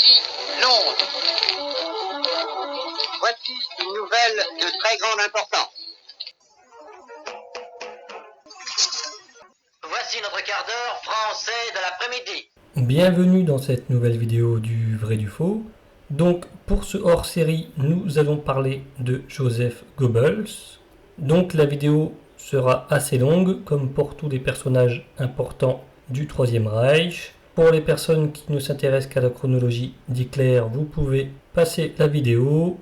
Voici Londres. Voici une nouvelle de très grande importance. Voici notre quart d'heure français de l'après-midi. Bienvenue dans cette nouvelle vidéo du vrai du faux. Donc pour ce hors-série, nous allons parler de Joseph Goebbels. Donc la vidéo sera assez longue, comme pour tous les personnages importants du Troisième Reich. Pour les personnes qui ne s'intéressent qu'à la chronologie d'Hitler, vous pouvez passer la vidéo.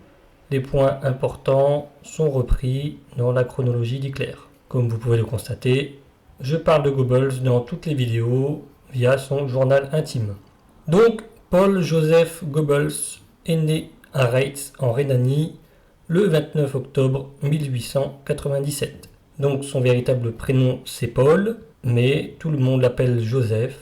Les points importants sont repris dans la chronologie d'Hitler. Comme vous pouvez le constater, je parle de Goebbels dans toutes les vidéos via son journal intime. Donc, Paul Joseph Goebbels est né à Reitz en Rhénanie le 29 octobre 1897. Donc son véritable prénom c'est Paul, mais tout le monde l'appelle Joseph.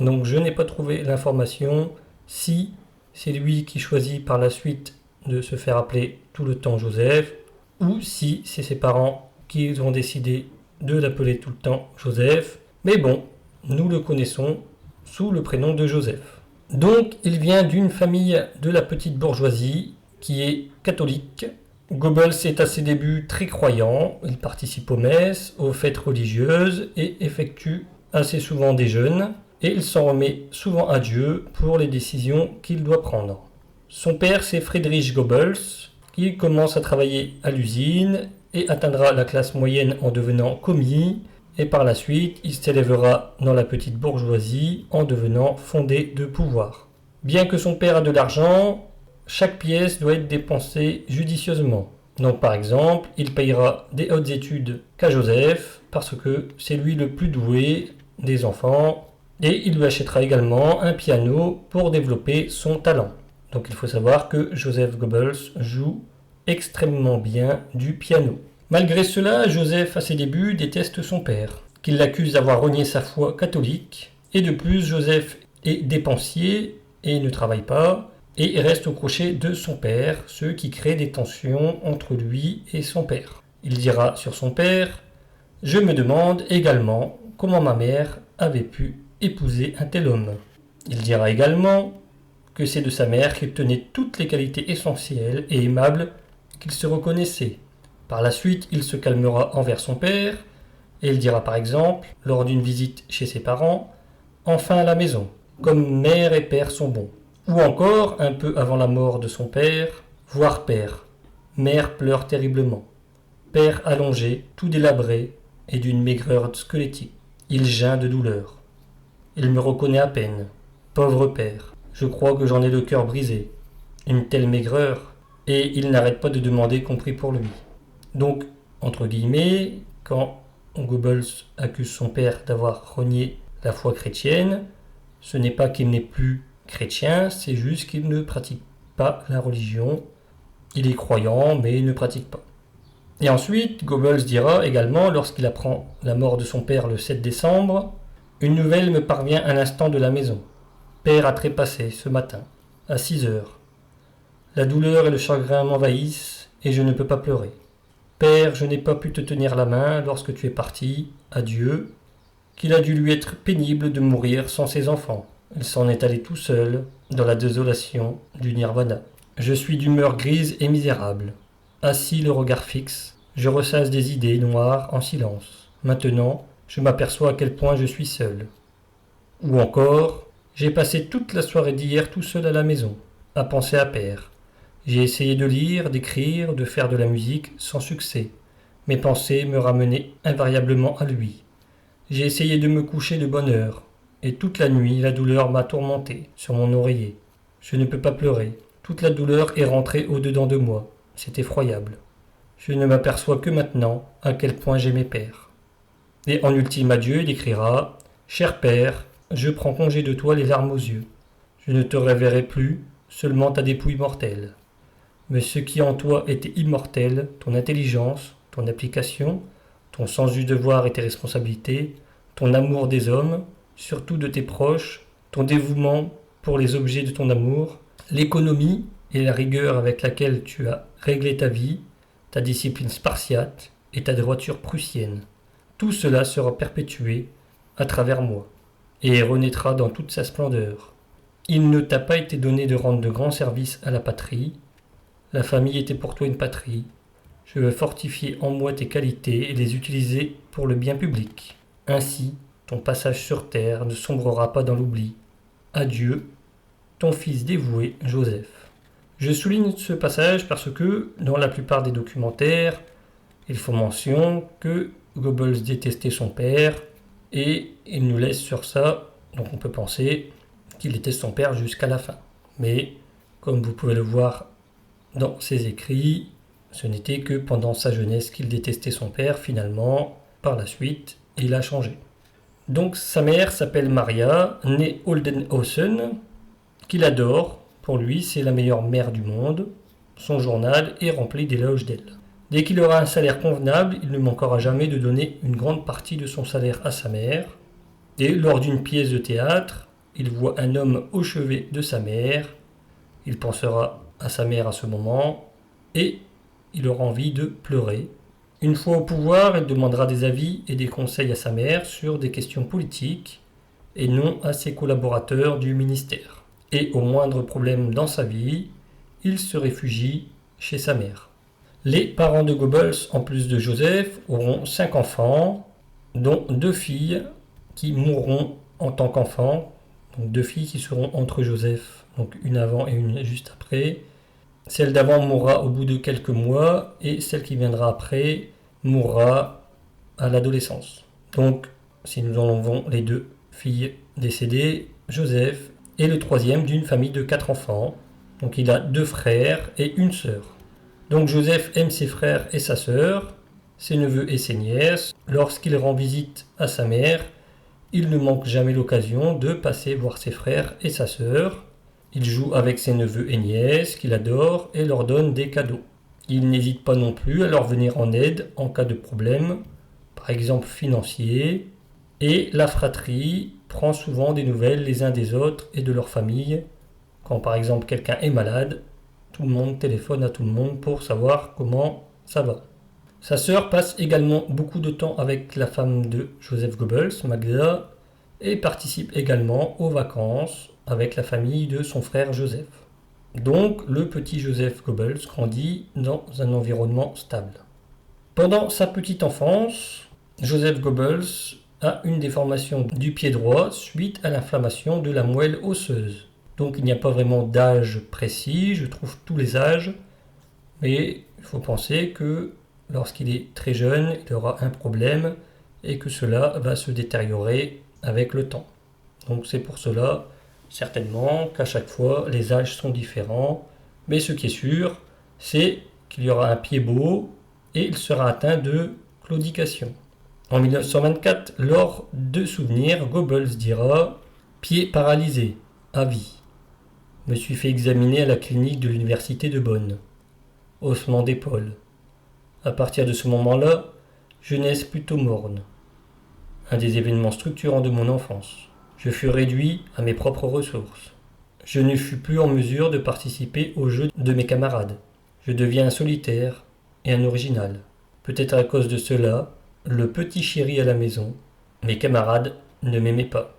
Donc je n'ai pas trouvé l'information si c'est lui qui choisit par la suite de se faire appeler tout le temps Joseph, ou si c'est ses parents qui ont décidé de l'appeler tout le temps Joseph. Mais bon, nous le connaissons sous le prénom de Joseph. Donc il vient d'une famille de la petite bourgeoisie qui est catholique. Goebbels est à ses débuts très croyant, il participe aux messes, aux fêtes religieuses et effectue assez souvent des jeûnes, et il s'en remet souvent à Dieu pour les décisions qu'il doit prendre. Son père c'est Friedrich Goebbels, qui commence à travailler à l'usine et atteindra la classe moyenne en devenant commis, et par la suite il s'élèvera dans la petite bourgeoisie en devenant fondé de pouvoir. Bien que son père a de l'argent, chaque pièce doit être dépensée judicieusement. Donc par exemple, il payera des hautes études qu'à Joseph, parce que c'est lui le plus doué des enfants, et il lui achètera également un piano pour développer son talent. Donc il faut savoir que Joseph Goebbels joue extrêmement bien du piano. Malgré cela, Joseph à ses débuts déteste son père, qui l'accuse d'avoir renié sa foi catholique, et de plus Joseph est dépensier et ne travaille pas, et reste au crochet de son père, ce qui crée des tensions entre lui et son père. Il dira sur son père « Je me demande également comment ma mère avait pu épouser un tel homme ». Il dira également que c'est de sa mère qu'il tenait toutes les qualités essentielles et aimables qu'il se reconnaissait. Par la suite, il se calmera envers son père, et il dira par exemple, lors d'une visite chez ses parents, « Enfin à la maison, comme mère et père sont bons ». Ou encore, un peu avant la mort de son père, « Voir père, mère pleure terriblement. Père allongé, tout délabré, et d'une maigreur squelettique. Il geint de douleur. Il me reconnaît à peine. Pauvre père, je crois que j'en ai le cœur brisé. Une telle maigreur, et il n'arrête pas de demander qu'on prie pour lui. » Donc, entre guillemets, quand Goebbels accuse son père d'avoir renié la foi chrétienne, ce n'est pas qu'il n'est plus chrétien, c'est juste qu'il ne pratique pas la religion. Il est croyant, mais il ne pratique pas. Et ensuite, Goebbels dira également, lorsqu'il apprend la mort de son père le 7 décembre, « Une nouvelle me parvient à l'instant de la maison. Père a trépassé ce matin, à 6 heures. La douleur et le chagrin m'envahissent, et je ne peux pas pleurer. Père, je n'ai pas pu te tenir la main lorsque tu es parti, adieu, qu'il a dû lui être pénible de mourir sans ses enfants. Il s'en est allé tout seul, dans la désolation du nirvana. Je suis d'humeur grise et misérable. Assis le regard fixe, je ressasse des idées noires en silence. Maintenant, je m'aperçois à quel point je suis seul. Ou encore, j'ai passé toute la soirée d'hier tout seul à la maison, à penser à père. J'ai essayé de lire, d'écrire, de faire de la musique, sans succès. Mes pensées me ramenaient invariablement à lui. J'ai essayé de me coucher de bonne heure, et toute la nuit la douleur m'a tourmenté sur mon oreiller. Je ne peux pas pleurer. Toute la douleur est rentrée au-dedans de moi. C'est effroyable. Je ne m'aperçois que maintenant à quel point j'aimais père. Et en ultime adieu, il écrira « Cher père, je prends congé de toi les larmes aux yeux. Je ne te reverrai plus, seulement ta dépouille mortelle. Mais ce qui en toi était immortel, ton intelligence, ton application, ton sens du devoir et tes responsabilités, ton amour des hommes, surtout de tes proches, ton dévouement pour les objets de ton amour, l'économie et la rigueur avec laquelle tu as réglé ta vie, ta discipline spartiate et ta droiture prussienne. Tout cela sera perpétué à travers moi et renaîtra dans toute sa splendeur. Il ne t'a pas été donné de rendre de grands services à la patrie. La famille était pour toi une patrie. Je veux fortifier en moi tes qualités et les utiliser pour le bien public. Ainsi, ton passage sur terre ne sombrera pas dans l'oubli. Adieu, ton fils dévoué Joseph. Je souligne ce passage parce que, dans la plupart des documentaires, il faut mention que Goebbels détestait son père et il nous laisse sur ça, donc on peut penser qu'il déteste son père jusqu'à la fin. Mais, comme vous pouvez le voir dans ses écrits, ce n'était que pendant sa jeunesse qu'il détestait son père. Finalement, par la suite, il a changé. Donc sa mère s'appelle Maria, née Oldenhausen, qu'il adore. Pour lui, c'est la meilleure mère du monde. Son journal est rempli d'éloges d'elle. Dès qu'il aura un salaire convenable, il ne manquera jamais de donner une grande partie de son salaire à sa mère. Et lors d'une pièce de théâtre, il voit un homme au chevet de sa mère. Il pensera à sa mère à ce moment et il aura envie de pleurer. Une fois au pouvoir, il demandera des avis et des conseils à sa mère sur des questions politiques et non à ses collaborateurs du ministère. Et au moindre problème dans sa vie, il se réfugie chez sa mère. Les parents de Goebbels, en plus de Joseph, auront 5 enfants, dont 2 filles qui mourront en tant qu'enfants. Donc 2 filles qui seront entre Joseph, donc une avant et une juste après. Celle d'avant mourra au bout de quelques mois et celle qui viendra après mourra à l'adolescence. Donc, si nous enlevons les 2 filles décédées, Joseph est le troisième d'une famille de 4 enfants. Donc il a 2 frères et une sœur. Donc Joseph aime ses frères et sa sœur, ses neveux et ses nièces. Lorsqu'il rend visite à sa mère, il ne manque jamais l'occasion de passer voir ses frères et sa sœur. Il joue avec ses neveux et nièces qu'il adore et leur donne des cadeaux. Il n'hésite pas non plus à leur venir en aide en cas de problème, par exemple financier. Et la fratrie prend souvent des nouvelles les uns des autres et de leur famille. Quand par exemple quelqu'un est malade, tout le monde téléphone à tout le monde pour savoir comment ça va. Sa sœur passe également beaucoup de temps avec la femme de Joseph Goebbels, Magda, et participe également aux vacances avec la famille de son frère Joseph. Donc le petit Joseph Goebbels grandit dans un environnement stable. Pendant sa petite enfance, Joseph Goebbels a une déformation du pied droit suite à l'inflammation de la moelle osseuse. Donc il n'y a pas vraiment d'âge précis, je trouve tous les âges, mais il faut penser que lorsqu'il est très jeune, il aura un problème et que cela va se détériorer avec le temps. Donc c'est pour cela, certainement, qu'à chaque fois, les âges sont différents, mais ce qui est sûr, c'est qu'il y aura un pied beau et il sera atteint de claudication. En 1924, lors de souvenirs, Goebbels dira « Pied paralysé, à vie. Me suis fait examiner à la clinique de l'université de Bonn. Haussement d'épaule. À partir de ce moment-là, jeunesse plutôt morne. Un des événements structurants de mon enfance. Je fus réduit à mes propres ressources. Je ne fus plus en mesure de participer aux jeux de mes camarades. Je deviens un solitaire et un original. Peut-être à cause de cela, le petit chéri à la maison, mes camarades ne m'aimaient pas.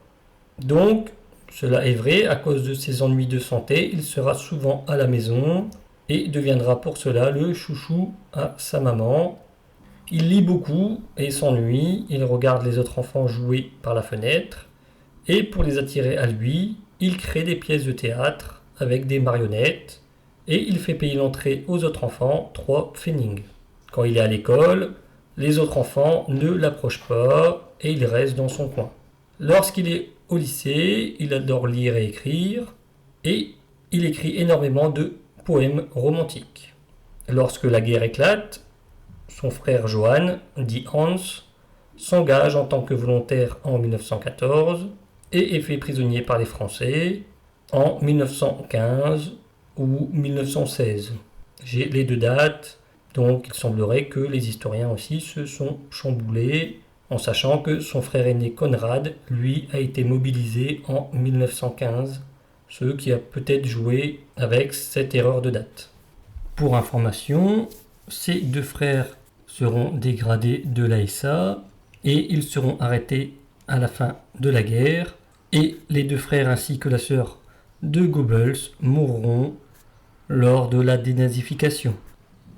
Donc, cela est vrai, à cause de ses ennuis de santé, il sera souvent à la maison et deviendra pour cela le chouchou à sa maman. Il lit beaucoup et s'ennuie, il regarde les autres enfants jouer par la fenêtre et pour les attirer à lui, il crée des pièces de théâtre avec des marionnettes et il fait payer l'entrée aux autres enfants 3 pfennig. Quand il est à l'école, les autres enfants ne l'approchent pas et il reste dans son coin. Lorsqu'il est au lycée, il adore lire et écrire et il écrit énormément de poèmes romantiques. Lorsque la guerre éclate, son frère Johann, dit Hans, s'engage en tant que volontaire en 1914 et est fait prisonnier par les Français en 1915 ou 1916. J'ai les 2 dates, donc il semblerait que les historiens aussi se sont chamboulés en sachant que son frère aîné Conrad, lui, a été mobilisé en 1915, ce qui a peut-être joué avec cette erreur de date. Pour information, ces 2 frères seront dégradés de l'ASA et ils seront arrêtés à la fin de la guerre et les 2 frères ainsi que la sœur de Goebbels mourront lors de la dénazification.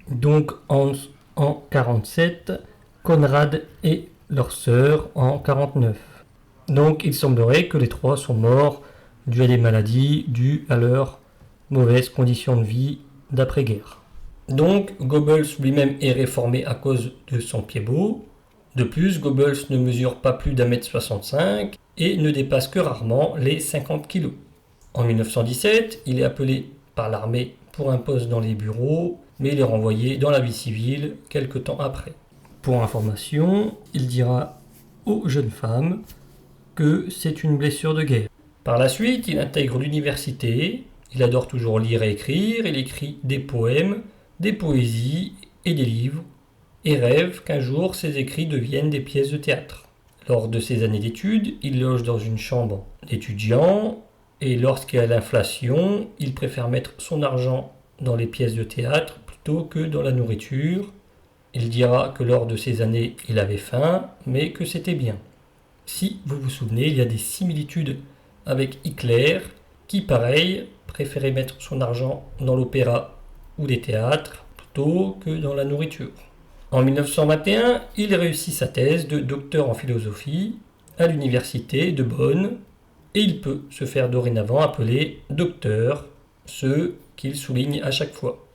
Donc Hans en 47, Konrad et leur sœur en 49. Donc il semblerait que les trois sont morts dû à des maladies, dues à leurs mauvaises conditions de vie d'après-guerre. Donc Goebbels lui-même est réformé à cause de son pied beau. De plus, Goebbels ne mesure pas plus d'1m65 et ne dépasse que rarement les 50 kg. En 1917, il est appelé par l'armée pour un poste dans les bureaux, mais il est renvoyé dans la vie civile quelque temps après. Pour information, il dira aux jeunes femmes que c'est une blessure de guerre. Par la suite, il intègre l'université, il adore toujours lire et écrire, il écrit des poèmes, des poésies et des livres, et rêve qu'un jour ses écrits deviennent des pièces de théâtre. Lors de ses années d'études, il loge dans une chambre d'étudiants, et lorsqu'il y a l'inflation, il préfère mettre son argent dans les pièces de théâtre plutôt que dans la nourriture. Il dira que lors de ces années, il avait faim, mais que c'était bien. Si vous vous souvenez, il y a des similitudes avec Hitler, qui, pareil, préférait mettre son argent dans l'opéra ou les théâtres plutôt que dans la nourriture. En 1921, il réussit sa thèse de docteur en philosophie à l'université de Bonn, et il peut se faire dorénavant appeler docteur, ce qu'il souligne à chaque fois.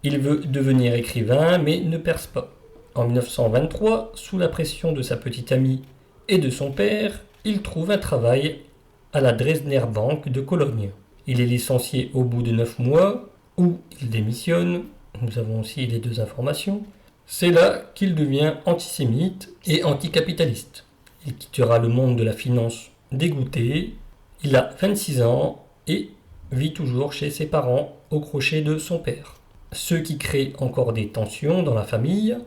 Il veut devenir écrivain, mais ne perce pas. En 1923, sous la pression de sa petite amie et de son père, il trouve un travail à la Dresdner Bank de Cologne. Il est licencié au bout de 9 mois, où il démissionne. Nous avons aussi les deux informations. C'est là qu'il devient antisémite et anticapitaliste. Il quittera le monde de la finance dégoûté. Il a 26 ans et vit toujours chez ses parents au crochet de son père. Ce qui crée encore des tensions dans la famille.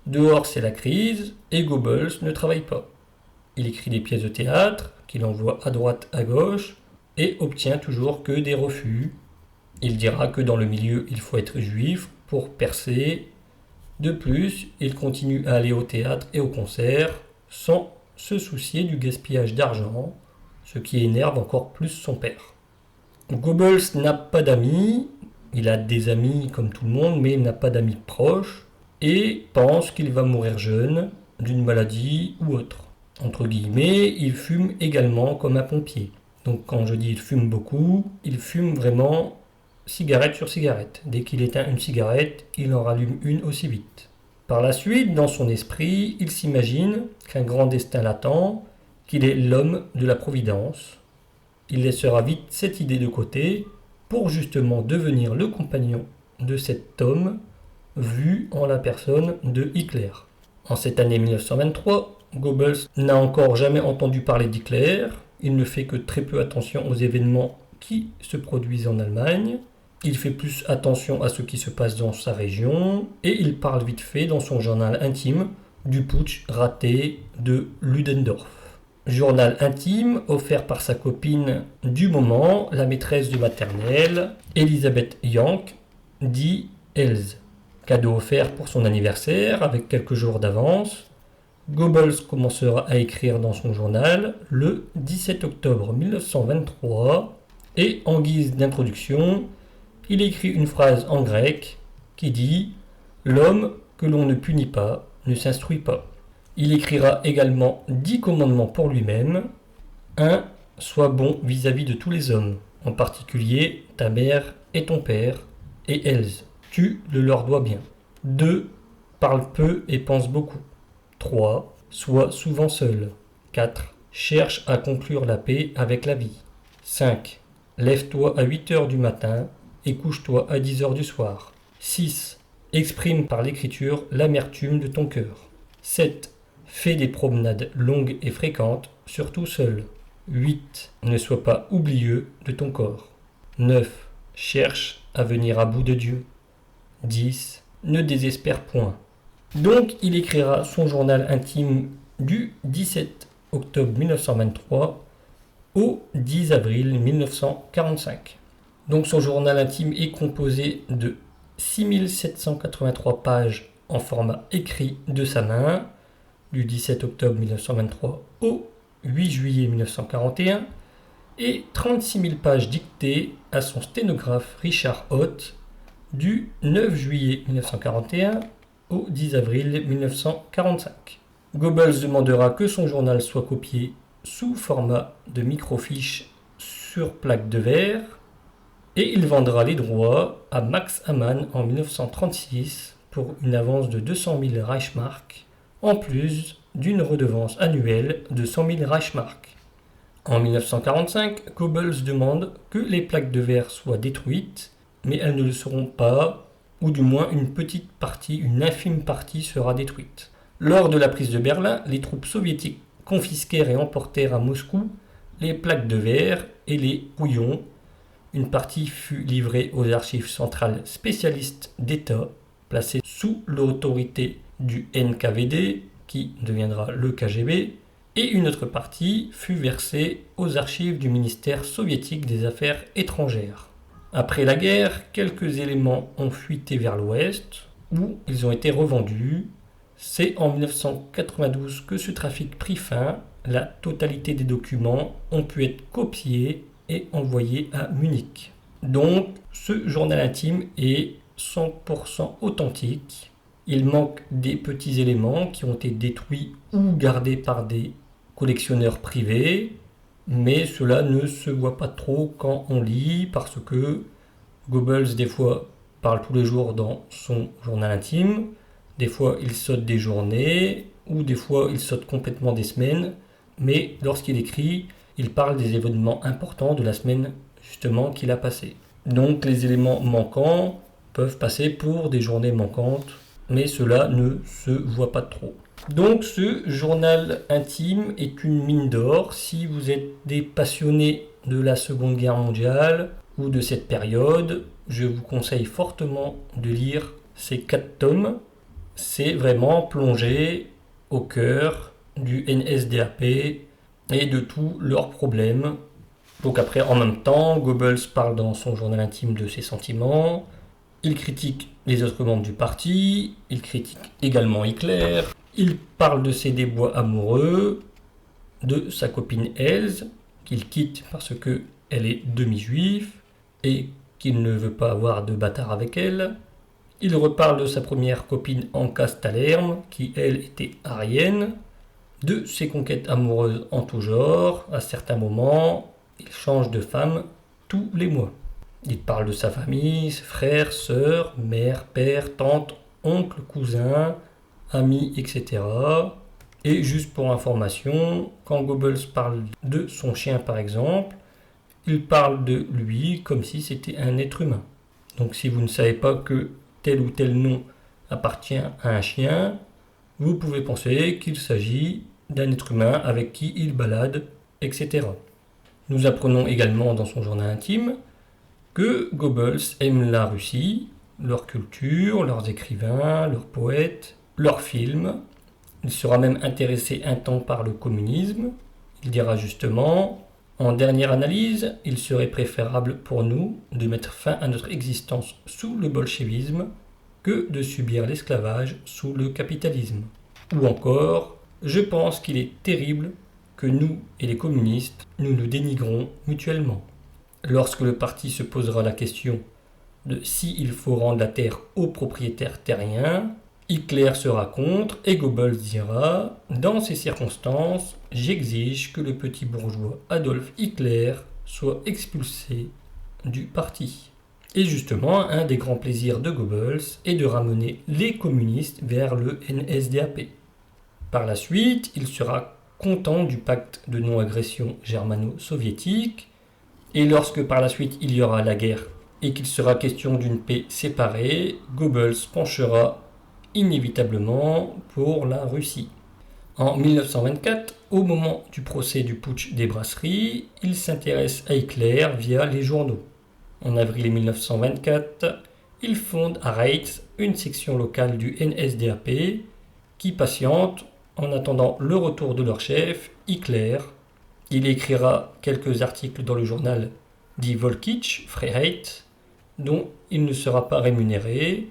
Dehors, c'est la crise et Goebbels ne travaille pas. Il écrit des pièces de théâtre qu'il envoie à droite, à gauche et obtient toujours que des refus. Il dira que dans le milieu, il faut être juif pour percer. De plus, il continue à aller au théâtre et au concert sans se soucier du gaspillage d'argent, ce qui énerve encore plus son père. Goebbels n'a pas d'amis, il a des amis comme tout le monde, mais il n'a pas d'amis proches, et pense qu'il va mourir jeune, d'une maladie ou autre. Entre guillemets, il fume également comme un pompier. Donc quand je dis il fume beaucoup, il fume vraiment cigarette sur cigarette. Dès qu'il éteint une cigarette, il en rallume une aussi vite. Par la suite, dans son esprit, il s'imagine qu'un grand destin l'attend, qu'il est l'homme de la Providence. Il laissera vite cette idée de côté pour justement devenir le compagnon de cet homme vu en la personne de Hitler. En cette année 1923, Goebbels n'a encore jamais entendu parler d'Hitler. Il ne fait que très peu attention aux événements qui se produisent en Allemagne. Il fait plus attention à ce qui se passe dans sa région et il parle vite fait dans son journal intime du putsch raté de Ludendorff. Journal intime offert par sa copine du moment, la maîtresse du maternelle, Elisabeth Jank, dit Else. Cadeau offert pour son anniversaire avec quelques jours d'avance. Goebbels commencera à écrire dans son journal le 17 octobre 1923 et en guise d'introduction, il écrit une phrase en grec qui dit « L'homme que l'on ne punit pas ne s'instruit pas ». Il écrira également 10 commandements pour lui-même. 1. Sois bon vis-à-vis de tous les hommes, en particulier ta mère et ton père, et Else. Tu le leur dois bien. 2. Parle peu et pense beaucoup. 3. Sois souvent seul. 4. Cherche à conclure la paix avec la vie. 5. Lève-toi à 8 heures du matin et couche-toi à 10 heures du soir. 6. Exprime par l'écriture l'amertume de ton cœur. 7. Fais des promenades longues et fréquentes, surtout seul. 8. Ne sois pas oublieux de ton corps. 9. Cherche à venir à bout de Dieu. 10. Ne désespère point. Donc, il écrira son journal intime du 17 octobre 1923 au 10 avril 1945. Donc, son journal intime est composé de 6783 pages en format écrit de sa main, du 17 octobre 1923 au 8 juillet 1941, et 36 000 pages dictées à son sténographe Richard Hott du 9 juillet 1941 au 10 avril 1945. Goebbels demandera que son journal soit copié sous format de microfiche sur plaque de verre et il vendra les droits à Max Amann en 1936 pour une avance de 200 000 Reichsmark en plus d'une redevance annuelle de 100 000 Reichsmark. En 1945, Goebbels demande que les plaques de verre soient détruites, mais elles ne le seront pas, ou du moins une infime partie sera détruite. Lors de la prise de Berlin, les troupes soviétiques confisquèrent et emportèrent à Moscou les plaques de verre et les houillons. Une partie fut livrée aux archives centrales spécialistes d'État, placées sous l'autorité du NKVD, qui deviendra le KGB, et une autre partie fut versée aux archives du ministère soviétique des Affaires étrangères. Après la guerre, quelques éléments ont fuité vers l'ouest, où ils ont été revendus. C'est en 1992 que ce trafic prit fin. La totalité des documents ont pu être copiés et envoyés à Munich. Donc, ce journal intime est 100% authentique. Il manque des petits éléments qui ont été détruits ou gardés par des collectionneurs privés, mais cela ne se voit pas trop quand on lit parce que Goebbels des fois parle tous les jours dans son journal intime, des fois il saute des journées ou des fois il saute complètement des semaines, mais lorsqu'il écrit, il parle des événements importants de la semaine justement qu'il a passé. Donc les éléments manquants peuvent passer pour des journées manquantes, mais cela ne se voit pas trop. Donc ce journal intime est une mine d'or si vous êtes des passionnés de la Seconde Guerre mondiale ou de cette période. Je vous conseille fortement de lire ces 4 tomes. C'est vraiment plongé au cœur du NSDAP et de tous leurs problèmes. Donc après, en même temps, Goebbels parle dans son journal intime de ses sentiments. Il critique les autres membres du parti. Il critique également Hitler. Il parle de ses déboires amoureux, de sa copine Else, qu'il quitte parce qu'elle est demi-juive et qu'il ne veut pas avoir de bâtard avec elle. Il reparle de sa première copine Anka Stalerm, qui elle était aryenne, de ses conquêtes amoureuses en tout genre. À certains moments, il change de femme tous les mois. Il parle de sa famille, ses frères, sœurs, mère, père, tante, oncle, cousin, amis, etc. Et juste pour information, quand Goebbels parle de son chien par exemple, il parle de lui comme si c'était un être humain. Donc si vous ne savez pas que tel ou tel nom appartient à un chien, vous pouvez penser qu'il s'agit d'un être humain avec qui il balade, etc. Nous apprenons également dans son journal intime que Goebbels aime la Russie, leur culture, leurs écrivains, leurs poètes, leurs films. Il sera même intéressé un temps par le communisme. Il dira justement, en dernière analyse, il serait préférable pour nous de mettre fin à notre existence sous le bolchevisme que de subir l'esclavage sous le capitalisme. Ou encore, je pense qu'il est terrible que nous et les communistes, nous nous dénigrons mutuellement. Lorsque le parti se posera la question de s'il faut rendre la terre aux propriétaires terriens, Hitler sera contre et Goebbels dira « Dans ces circonstances, j'exige que le petit bourgeois Adolf Hitler soit expulsé du parti. » Et justement, un des grands plaisirs de Goebbels est de ramener les communistes vers le NSDAP. Par la suite, il sera content du pacte de non-agression germano-soviétique, et lorsque par la suite il y aura la guerre et qu'il sera question d'une paix séparée, Goebbels penchera inévitablement pour la Russie. En 1924, au moment du procès du putsch des brasseries, il s'intéresse à Hitler via les journaux. En avril 1924, il fonde à Reitz une section locale du NSDAP qui patiente en attendant le retour de leur chef, Hitler. Il écrira quelques articles dans le journal Die Volkische Freiheit, dont il ne sera pas rémunéré.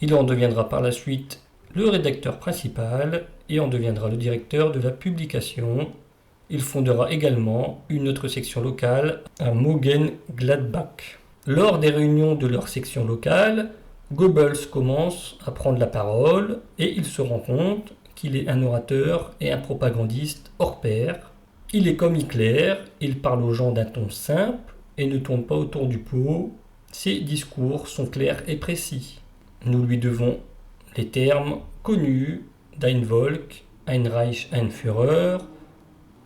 Il en deviendra par la suite le rédacteur principal et en deviendra le directeur de la publication. Il fondera également une autre section locale à Mönchengladbach. Lors des réunions de leur section locale, Goebbels commence à prendre la parole et il se rend compte qu'il est un orateur et un propagandiste hors pair. Il est comme Hitler, il parle aux gens d'un ton simple et ne tourne pas autour du pot. Ses discours sont clairs et précis. Nous lui devons les termes connus d'Ein Volk, Ein Reich, ein Führer,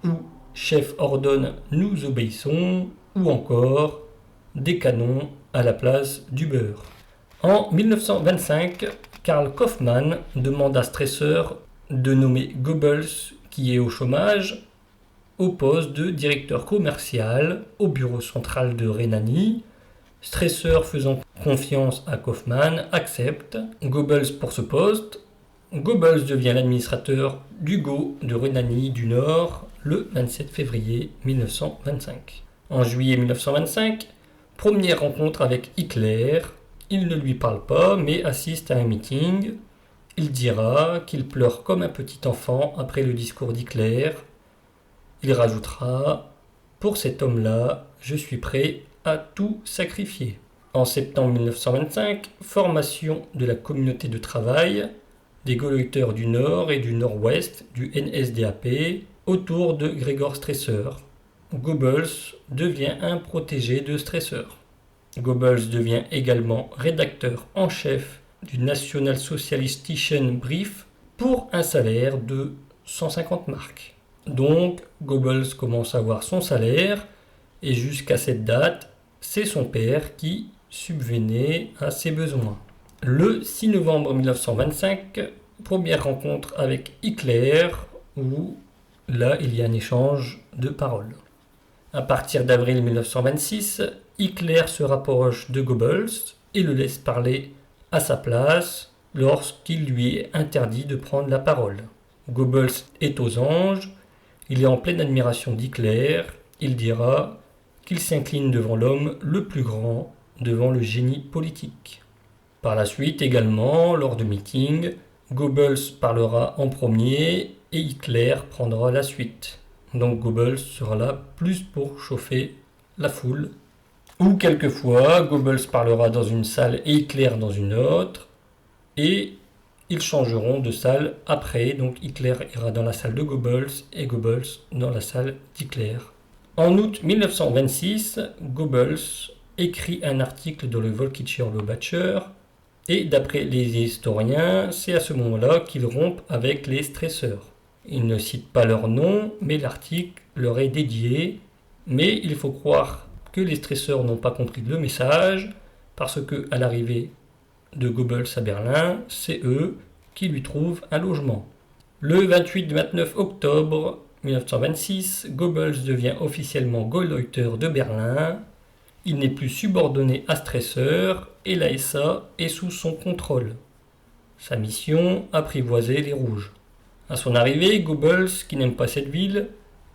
ou chef ordonne, nous obéissons, ou encore des canons à la place du beurre. En 1925, Karl Kaufmann demande à Stresser de nommer Goebbels, qui est au chômage, au poste de directeur commercial au bureau central de Rhénanie. Stresser, faisant confiance à Kaufmann, accepte Goebbels pour ce poste. Goebbels devient l'administrateur du GO de Rhénanie du Nord le 27 février 1925. En juillet 1925, première rencontre avec Hitler. Il ne lui parle pas, mais assiste à un meeting. Il dira qu'il pleure comme un petit enfant après le discours d'Hitler. Il rajoutera « Pour cet homme-là, je suis prêt à tout sacrifier ». En septembre 1925, formation de la communauté de travail des Gauleiters du Nord et du Nord-Ouest du NSDAP autour de Gregor Stresser. Goebbels devient un protégé de Stresser. Goebbels devient également rédacteur en chef du Nationalsozialistischen Brief pour un salaire de 150 marks. Donc Goebbels commence à avoir son salaire et jusqu'à cette date, c'est son père qui subvenait à ses besoins. Le 6 novembre 1925, première rencontre avec Hitler où là il y a un échange de paroles. À partir d'avril 1926, Hitler se rapproche de Goebbels et le laisse parler à sa place lorsqu'il lui est interdit de prendre la parole. Goebbels est aux anges, il est en pleine admiration d'Hitler, il dira qu'il s'incline devant l'homme le plus grand, devant le génie politique. Par la suite également, lors de meetings, Goebbels parlera en premier et Hitler prendra la suite. Donc Goebbels sera là plus pour chauffer la foule. Ou quelquefois, Goebbels parlera dans une salle et Hitler dans une autre. Et ils changeront de salle après. Donc Hitler ira dans la salle de Goebbels et Goebbels dans la salle d'Hitler. En août 1926, Goebbels écrit un article dans le Völkischer Beobachter. Et d'après les historiens, c'est à ce moment-là qu'ils rompent avec les stresseurs. Ils ne citent pas leur nom, mais l'article leur est dédié. Mais il faut croire que les stresseurs n'ont pas compris le message, parce que à l'arrivée de Goebbels à Berlin, c'est eux qui lui trouvent un logement. Le 28-29 octobre 1926, Goebbels devient officiellement Gauleiter de Berlin. Il n'est plus subordonné à Stresser et la SA est sous son contrôle. Sa mission, apprivoiser les rouges. À son arrivée, Goebbels, qui n'aime pas cette ville,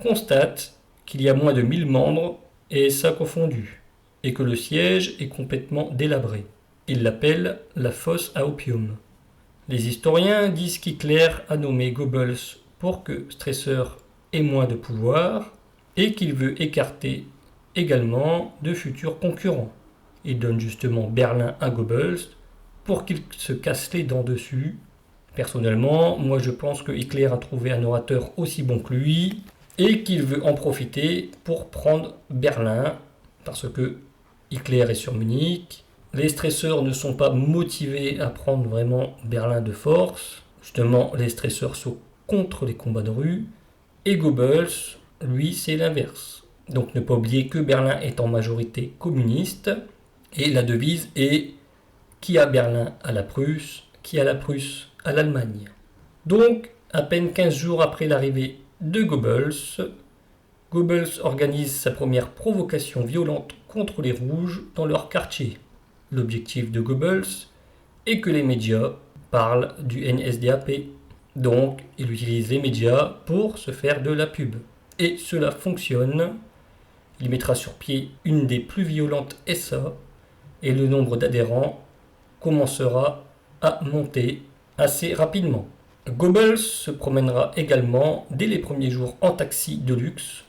constate qu'il y a moins de 1000 membres et SA confondus, et que le siège est complètement délabré. Il l'appelle la fosse à opium. Les historiens disent qu'Hitler a nommé Goebbels pour que Stresser ait moins de pouvoir et qu'il veut écarter également de futurs concurrents. Il donne justement Berlin à Goebbels pour qu'il se casse les dents dessus. Personnellement, moi je pense que Hitler a trouvé un orateur aussi bon que lui et qu'il veut en profiter pour prendre Berlin parce que Hitler est sur Munich. Les stresseurs ne sont pas motivés à prendre vraiment Berlin de force. Justement, les stresseurs sont contre les combats de rue et Goebbels, lui, c'est l'inverse. Donc ne pas oublier que Berlin est en majorité communiste et la devise est qui a Berlin à la Prusse, qui a la Prusse à l'Allemagne. Donc, à peine 15 jours après l'arrivée de Goebbels, Goebbels organise sa première provocation violente contre les Rouges dans leur quartier. L'objectif de Goebbels est que les médias parlent du NSDAP. Donc, il utilise les médias pour se faire de la pub. Et cela fonctionne. Il mettra sur pied une des plus violentes SA et le nombre d'adhérents commencera à monter assez rapidement. Goebbels se promènera également dès les premiers jours en taxi de luxe,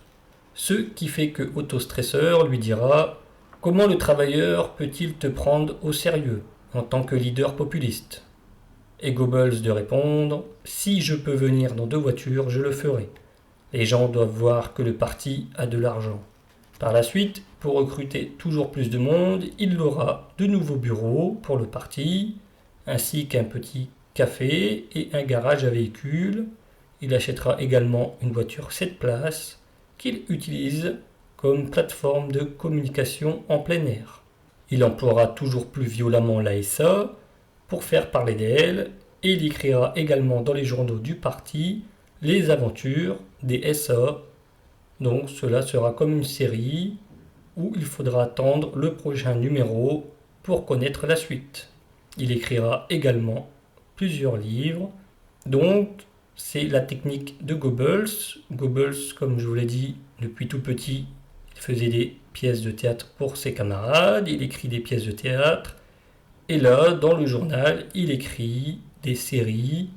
ce qui fait que Otto Stresser lui dira « Comment le travailleur peut-il te prendre au sérieux en tant que leader populiste ?» Et Goebbels de répondre « Si je peux venir dans 2 voitures, je le ferai. Les gens doivent voir que le parti a de l'argent. » Par la suite, pour recruter toujours plus de monde, il aura de nouveaux bureaux pour le parti, ainsi qu'un petit café et un garage à véhicules. Il achètera également une voiture 7 places qu'il utilise comme plateforme de communication en plein air. Il emploiera toujours plus violemment la SA pour faire parler d'elle et il écrira également dans les journaux du parti les aventures des SA. Donc cela sera comme une série où il faudra attendre le prochain numéro pour connaître la suite. Il écrira également plusieurs livres. Donc c'est la technique de Goebbels. Goebbels, comme je vous l'ai dit, depuis tout petit, il faisait des pièces de théâtre pour ses camarades, il écrit des pièces de théâtre. Et là, dans le journal, il écrit des séries.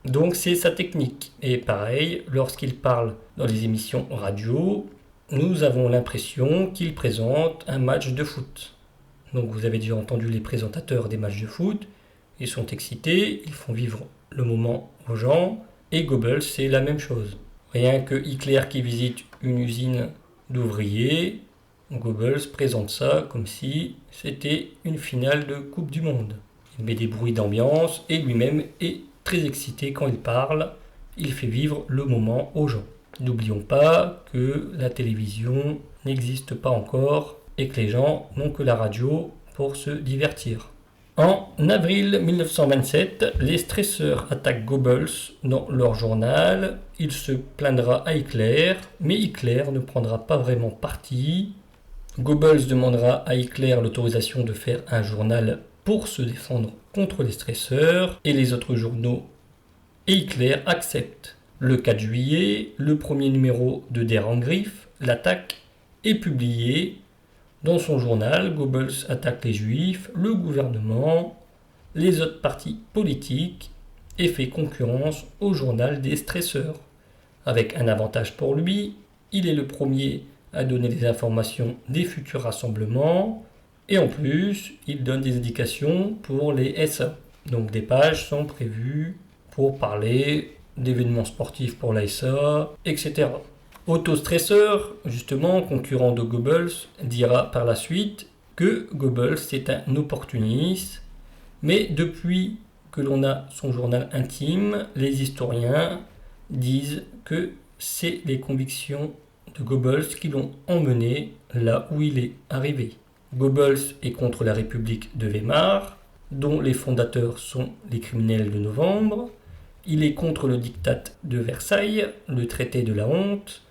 Donc c'est sa technique. Et pareil, lorsqu'il parle dans les émissions radio, nous avons l'impression qu'il présente un match de foot. Donc vous avez déjà entendu les présentateurs des matchs de foot. Ils sont excités, ils font vivre le moment aux gens. Et Goebbels, c'est la même chose. Rien que Hitler qui visite une usine d'ouvriers, Goebbels présente ça comme si c'était une finale de Coupe du Monde. Il met des bruits d'ambiance et lui-même est très excité quand il parle. Il fait vivre le moment aux gens. N'oublions pas que la télévision n'existe pas encore et que les gens n'ont que la radio pour se divertir. En avril 1927, les stresseurs attaquent Goebbels dans leur journal. Il se plaindra à Hitler, mais Hitler ne prendra pas vraiment parti. Goebbels demandera à Hitler l'autorisation de faire un journal pour se défendre contre les stresseurs et les autres journaux. Et Hitler accepte. Le 4 juillet, le premier numéro de Der Angriff, l'attaque, est publié. Dans son journal, Goebbels attaque les juifs, le gouvernement, les autres partis politiques et fait concurrence au journal des stresseurs. Avec un avantage pour lui, il est le premier à donner des informations des futurs rassemblements et en plus, il donne des indications pour les SA. Donc des pages sont prévues pour parler d'événements sportifs pour la SA, etc. Otto Stresser, justement concurrent de Goebbels, dira par la suite que Goebbels est un opportuniste, mais depuis que l'on a son journal intime, les historiens disent que c'est les convictions de Goebbels qui l'ont emmené là où il est arrivé. Goebbels est contre la République de Weimar, dont les fondateurs sont les criminels de novembre. Il est contre le diktat de Versailles, le traité de la honte.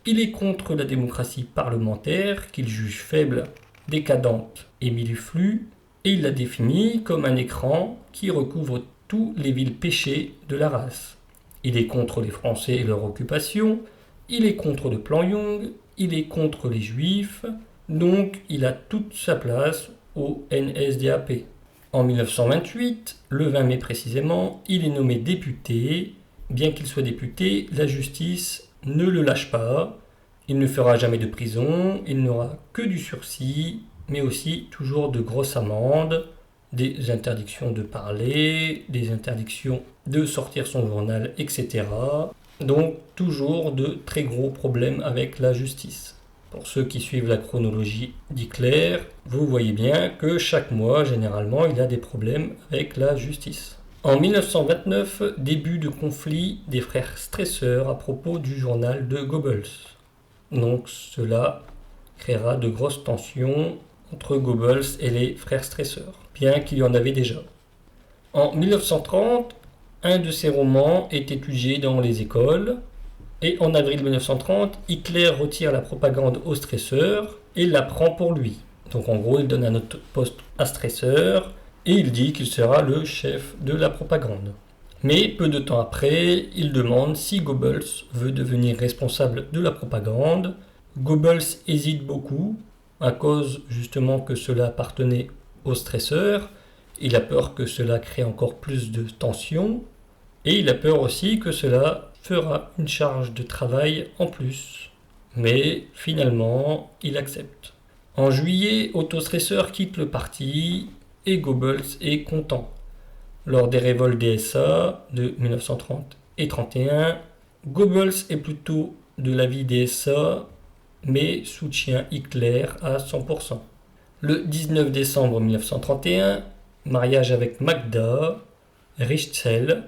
Il est contre la démocratie parlementaire, qu'il juge faible, décadente et milleflue, et il la définit comme un écran qui recouvre tous les vils péchés de la race. Il est contre les Français et leur occupation, il est contre le plan Young, il est contre les Juifs, donc il a toute sa place au NSDAP. En 1928, le 20 mai précisément, il est nommé député. Bien qu'il soit député, la justice ne le lâche pas. Il ne fera jamais de prison, il n'aura que du sursis, mais aussi toujours de grosses amendes, des interdictions de parler, des interdictions de sortir son journal, etc. Donc toujours de très gros problèmes avec la justice. Pour ceux qui suivent la chronologie d'Hitler, vous voyez bien que chaque mois, généralement, il y a des problèmes avec la justice. En 1929, début de conflit des frères Stresser à propos du journal de Goebbels. Donc cela créera de grosses tensions entre Goebbels et les frères Stresser, bien qu'il y en avait déjà. En 1930, un de ses romans est étudié dans les écoles. Et en avril 1930, Hitler retire la propagande aux stresseurs et la prend pour lui. Donc en gros, il donne un autre poste à Stresser et il dit qu'il sera le chef de la propagande. Mais peu de temps après, il demande si Goebbels veut devenir responsable de la propagande. Goebbels hésite beaucoup à cause justement que cela appartenait aux stresseurs. Il a peur que cela crée encore plus de tensions. Et il a peur aussi que cela fera une charge de travail en plus. Mais finalement, il accepte. En juillet, Otto Stresser quitte le parti et Goebbels est content. Lors des révoltes DSA de 1930 et 1931, Goebbels est plutôt de l'avis des SA, mais soutient Hitler à 100%. Le 19 décembre 1931, mariage avec Magda Richtzell.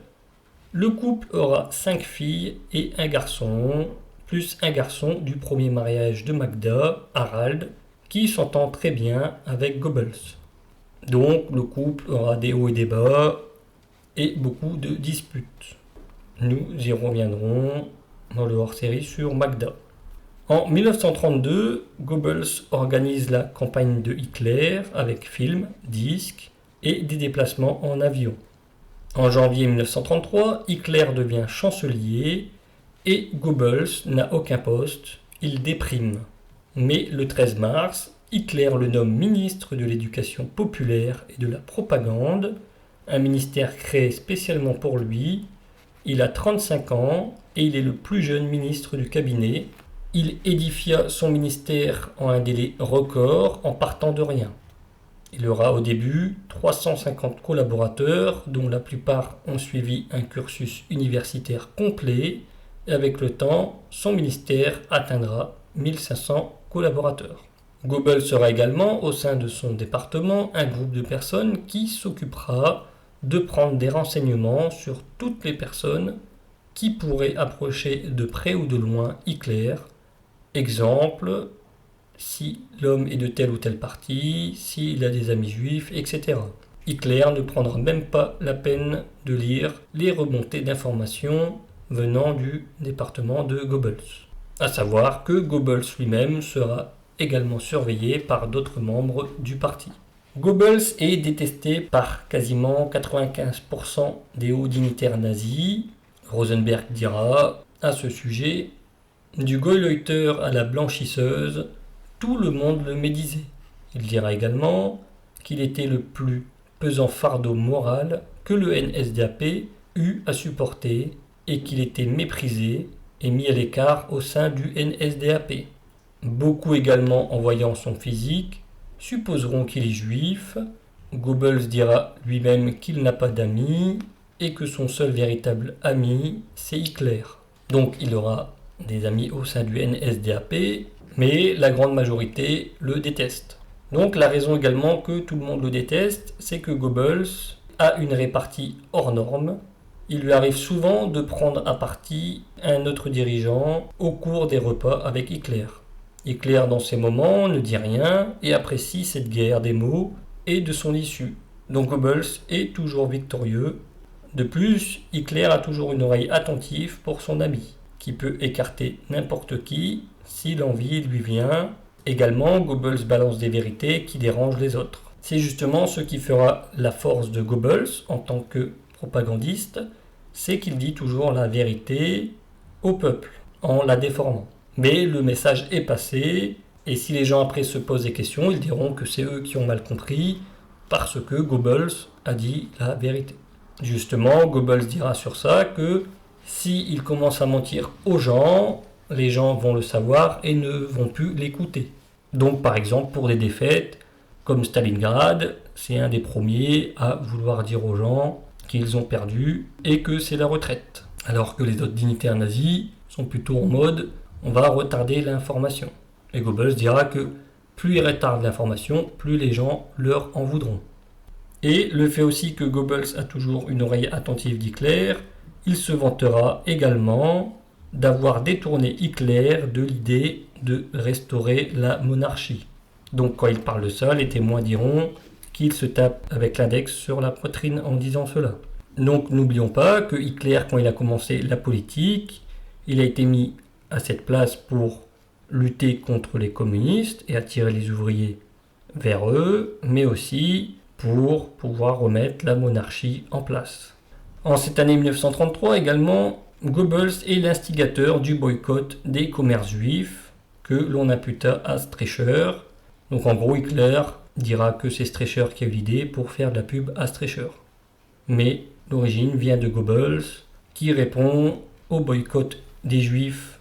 Le couple aura 5 filles et un garçon, plus un garçon du premier mariage de Magda, Harald, qui s'entend très bien avec Goebbels. Donc le couple aura des hauts et des bas et beaucoup de disputes. Nous y reviendrons dans le hors-série sur Magda. En 1932, Goebbels organise la campagne de Hitler avec films, disques et des déplacements en avion. En janvier 1933, Hitler devient chancelier et Goebbels n'a aucun poste, il déprime. Mais le 13 mars, Hitler le nomme ministre de l'Éducation populaire et de la propagande, un ministère créé spécialement pour lui. Il a 35 ans et il est le plus jeune ministre du cabinet. Il édifia son ministère en un délai record en partant de rien. Il aura au début 350 collaborateurs, dont la plupart ont suivi un cursus universitaire complet, et avec le temps, son ministère atteindra 1500 collaborateurs. Goebbels sera également, au sein de son département, un groupe de personnes qui s'occupera de prendre des renseignements sur toutes les personnes qui pourraient approcher de près ou de loin Hitler. Exemple, si l'homme est de tel ou tel parti, s'il a des amis juifs, etc. Hitler ne prendra même pas la peine de lire les remontées d'informations venant du département de Goebbels. À savoir que Goebbels lui-même sera également surveillé par d'autres membres du parti. Goebbels est détesté par quasiment 95% des hauts dignitaires nazis. Rosenberg dira à ce sujet « Du Gauleiter à la blanchisseuse, tout le monde le médisait ». Il dira également qu'il était le plus pesant fardeau moral que le NSDAP eut à supporter et qu'il était méprisé et mis à l'écart au sein du NSDAP. Beaucoup également, en voyant son physique, supposeront qu'il est juif. Goebbels dira lui-même qu'il n'a pas d'amis et que son seul véritable ami, c'est Hitler. Donc il aura des amis au sein du NSDAP, mais la grande majorité le déteste. Donc la raison également que tout le monde le déteste, c'est que Goebbels a une répartie hors norme. Il lui arrive souvent de prendre à partie un autre dirigeant au cours des repas avec Hitler. Hitler, dans ces moments, ne dit rien et apprécie cette guerre des mots et de son issue. Donc Goebbels est toujours victorieux. De plus, Hitler a toujours une oreille attentive pour son ami, qui peut écarter n'importe qui si l'envie lui vient. Également, Goebbels balance des vérités qui dérangent les autres. C'est justement ce qui fera la force de Goebbels en tant que propagandiste, c'est qu'il dit toujours la vérité au peuple, en la déformant. Mais le message est passé, et si les gens après se posent des questions, ils diront que c'est eux qui ont mal compris, parce que Goebbels a dit la vérité. Justement, Goebbels dira sur ça que s'il commence à mentir aux gens, les gens vont le savoir et ne vont plus l'écouter. Donc par exemple pour des défaites, comme Stalingrad, c'est un des premiers à vouloir dire aux gens qu'ils ont perdu et que c'est la retraite. Alors que les autres dignitaires nazis sont plutôt en mode on va retarder l'information. Et Goebbels dira que plus il retarde l'information, plus les gens leur en voudront. Et le fait aussi que Goebbels a toujours une oreille attentive d'Hitler, il se vantera également d'avoir détourné Hitler de l'idée de restaurer la monarchie. Donc quand il parle de ça, les témoins diront qu'il se tape avec l'index sur la poitrine en disant cela. Donc n'oublions pas que Hitler, quand il a commencé la politique, il a été mis à cette place pour lutter contre les communistes et attirer les ouvriers vers eux, mais aussi pour pouvoir remettre la monarchie en place. En cette année 1933 également, Goebbels est l'instigateur du boycott des commerces juifs que l'on imputa à Streicher. Donc en gros, Hitler dira que c'est Streicher qui a eu l'idée pour faire de la pub à Streicher. Mais l'origine vient de Goebbels, qui répond au boycott des juifs,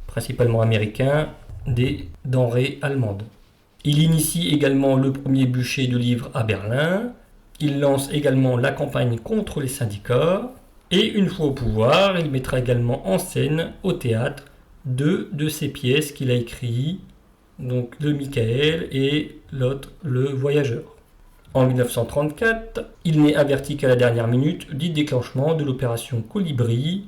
principalement américains, des denrées allemandes. Il initie également le premier bûcher de livres à Berlin. Il lance également la campagne contre les syndicats. Et une fois au pouvoir, il mettra également en scène au théâtre 2 de ses pièces qu'il a écrites, donc le Michael et l'autre le Voyageur. En 1934, il n'est averti qu'à la dernière minute du déclenchement de l'opération Colibri,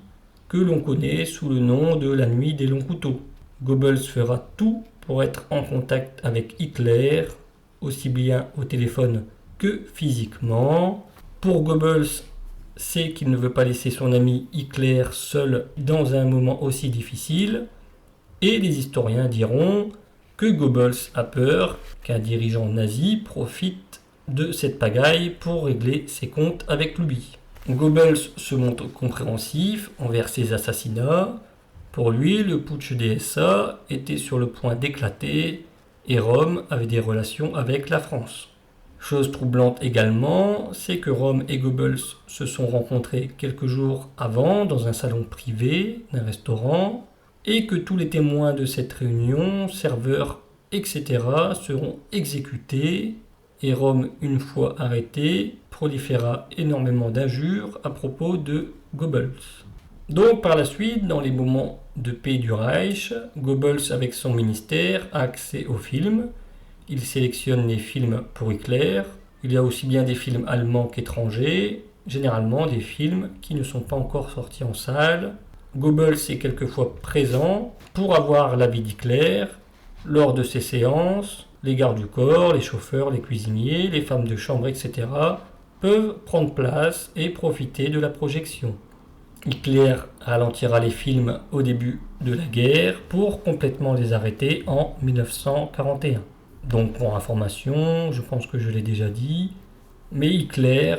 que l'on connaît sous le nom de la nuit des longs couteaux. Goebbels fera tout pour être en contact avec Hitler, aussi bien au téléphone que physiquement. Pour Goebbels, c'est qu'il ne veut pas laisser son ami Hitler seul dans un moment aussi difficile. Et les historiens diront que Goebbels a peur qu'un dirigeant nazi profite de cette pagaille pour régler ses comptes avec lui. Goebbels se montre compréhensif envers ces assassinats. Pour lui, le putsch des SA était sur le point d'éclater et Rome avait des relations avec la France. Chose troublante également, c'est que Rome et Goebbels se sont rencontrés quelques jours avant dans un salon privé d'un restaurant et que tous les témoins de cette réunion, serveurs, etc. seront exécutés et Rome, une fois arrêté, proliféra énormément d'injures à propos de Goebbels. Donc par la suite, dans les moments de paix du Reich, Goebbels avec son ministère a accès aux films. Il sélectionne les films pour Hitler. Il y a aussi bien des films allemands qu'étrangers, généralement des films qui ne sont pas encore sortis en salle. Goebbels est quelquefois présent pour avoir l'avis d'Hitler. Lors de ces séances, les gardes du corps, les chauffeurs, les cuisiniers, les femmes de chambre, etc. peuvent prendre place et profiter de la projection. Hitler ralentira les films au début de la guerre pour complètement les arrêter en 1941. Donc pour information, je pense que je l'ai déjà dit, mais Hitler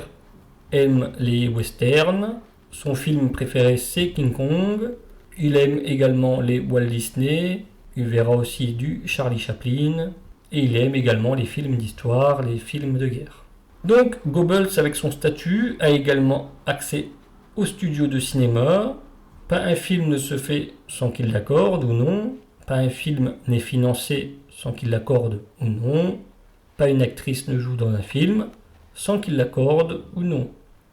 aime les westerns. Son film préféré c'est King Kong. Il aime également les Walt Disney. Il verra aussi du Charlie Chaplin. Et il aime également les films d'histoire, les films de guerre. Donc Goebbels, avec son statut, a également accès au studio de cinéma. Pas un film ne se fait sans qu'il l'accorde ou non. Pas un film n'est financé sans qu'il l'accorde ou non. Pas une actrice ne joue dans un film sans qu'il l'accorde ou non.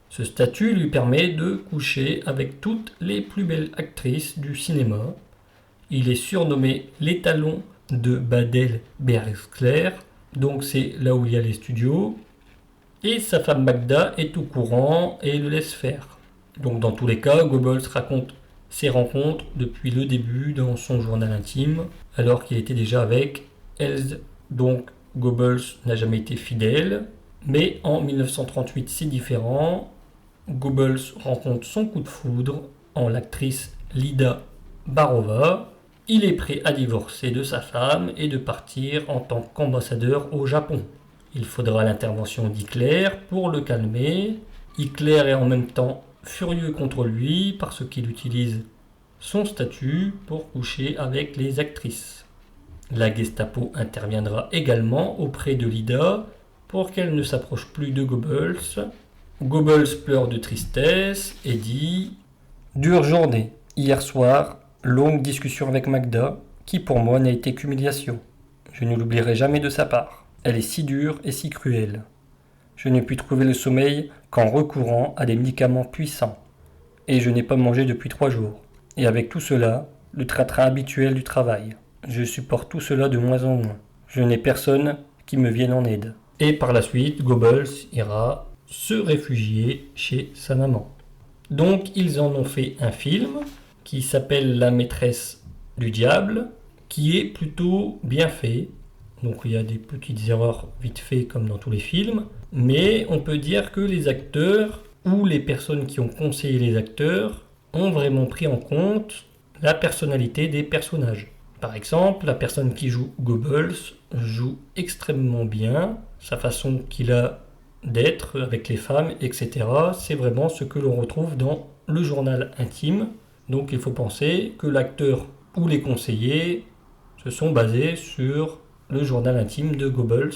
Ce statut lui permet de coucher avec toutes les plus belles actrices du cinéma. Il est surnommé l'étalon de Badel-Bergler, donc c'est là où il y a les studios. Et sa femme Magda est au courant et le laisse faire. Donc dans tous les cas, Goebbels raconte ses rencontres depuis le début dans son journal intime, alors qu'il était déjà avec Else. Donc Goebbels n'a jamais été fidèle, mais en 1938 c'est différent. Goebbels rencontre son coup de foudre en l'actrice Lida Barova. Il est prêt à divorcer de sa femme et de partir en tant qu'ambassadeur au Japon. Il faudra l'intervention d'Hitler pour le calmer. Hitler est en même temps furieux contre lui parce qu'il utilise son statut pour coucher avec les actrices. La Gestapo interviendra également auprès de Lida pour qu'elle ne s'approche plus de Goebbels. Goebbels pleure de tristesse et dit « Dure journée. Hier soir, longue discussion avec Magda, qui pour moi n'a été qu'humiliation. Je ne l'oublierai jamais de sa part. Elle est si dure et si cruelle. Je n'ai pu trouver le sommeil qu'en recourant à des médicaments puissants. Et je n'ai pas mangé depuis 3 jours. Et avec tout cela, le train-train habituel du travail. Je supporte tout cela de moins en moins. Je n'ai personne qui me vienne en aide. » Et par la suite, Goebbels ira se réfugier chez sa maman. Donc ils en ont fait un film qui s'appelle La maîtresse du diable, qui est plutôt bien fait. Donc il y a des petites erreurs vite fait comme dans tous les films, mais on peut dire que les acteurs ou les personnes qui ont conseillé les acteurs ont vraiment pris en compte la personnalité des personnages. Par exemple, la personne qui joue Goebbels joue extrêmement bien, sa façon qu'il a d'être avec les femmes, etc. C'est vraiment ce que l'on retrouve dans le journal intime. Donc il faut penser que l'acteur ou les conseillers se sont basés sur le journal intime de Goebbels.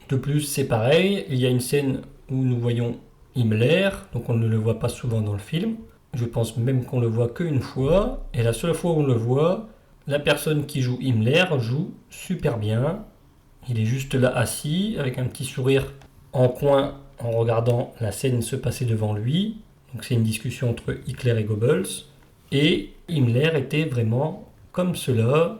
De plus, c'est pareil, il y a une scène où nous voyons Himmler, donc on ne le voit pas souvent dans le film. Je pense même qu'on le voit qu'une fois, et la seule fois où on le voit, la personne qui joue Himmler joue super bien. Il est juste là assis, avec un petit sourire en coin, en regardant la scène se passer devant lui. Donc c'est une discussion entre Hitler et Goebbels. Et Himmler était vraiment comme cela.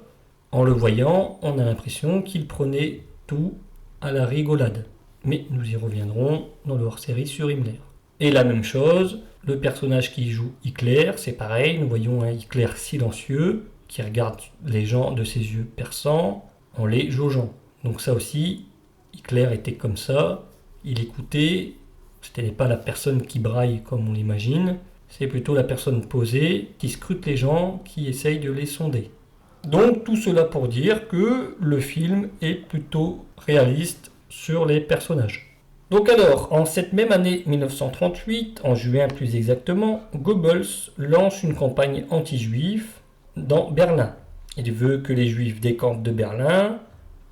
En le voyant, on a l'impression qu'il prenait tout à la rigolade. Mais nous y reviendrons dans le hors-série sur Himmler. Et la même chose, le personnage qui joue Hitler, c'est pareil, nous voyons un Hitler silencieux qui regarde les gens de ses yeux perçants en les jaugeant. Donc ça aussi, Hitler était comme ça, il écoutait, ce n'est pas la personne qui braille comme on l'imagine, c'est plutôt la personne posée qui scrute les gens, qui essaye de les sonder. Donc tout cela pour dire que le film est plutôt réaliste sur les personnages. Donc alors, en cette même année 1938, en juin plus exactement, Goebbels lance une campagne anti-juive dans Berlin. Il veut que les juifs décampent de Berlin.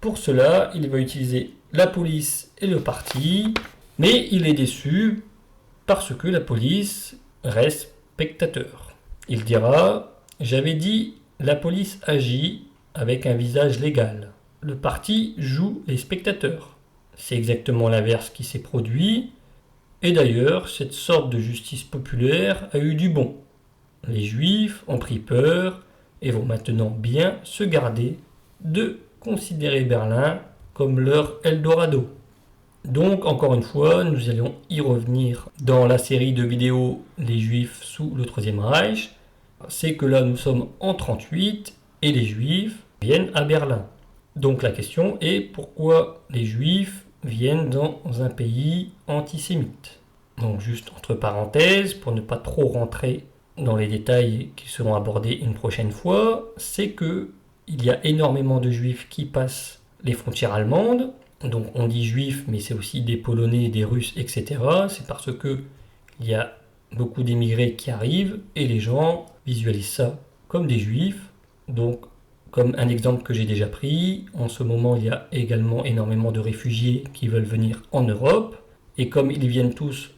Pour cela, il va utiliser la police et le parti, mais il est déçu parce que la police reste spectateur. Il dira « J'avais dit, la police agit avec un visage légal. Le parti joue les spectateurs. » C'est exactement l'inverse qui s'est produit. Et d'ailleurs, cette sorte de justice populaire a eu du bon. Les Juifs ont pris peur et vont maintenant bien se garder de considérer Berlin comme leur Eldorado. Donc, encore une fois, nous allons y revenir dans la série de vidéos Les Juifs sous le Troisième Reich. C'est que là, nous sommes en 1938 et les Juifs viennent à Berlin. Donc la question est pourquoi les Juifs viennent dans un pays antisémite. Donc juste entre parenthèses, pour ne pas trop rentrer dans les détails qui seront abordés une prochaine fois, c'est que il y a énormément de Juifs qui passent les frontières allemandes. Donc on dit Juifs, mais c'est aussi des Polonais, des Russes, etc. C'est parce que il y a beaucoup d'émigrés qui arrivent et les gens visualisent ça comme des Juifs. Donc comme un exemple que j'ai déjà pris, en ce moment il y a également énormément de réfugiés qui veulent venir en Europe, et comme ils viennent tous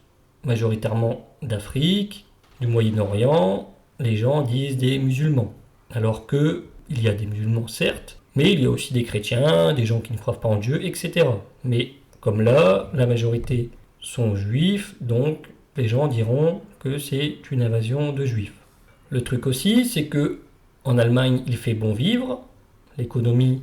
majoritairement d'Afrique, du Moyen-Orient, les gens disent des musulmans. Alors que il y a des musulmans certes, mais il y a aussi des chrétiens, des gens qui ne croient pas en Dieu, etc. Mais comme là, la majorité sont juifs, donc les gens diront que c'est une invasion de juifs. Le truc aussi, c'est que en Allemagne, il fait bon vivre, l'économie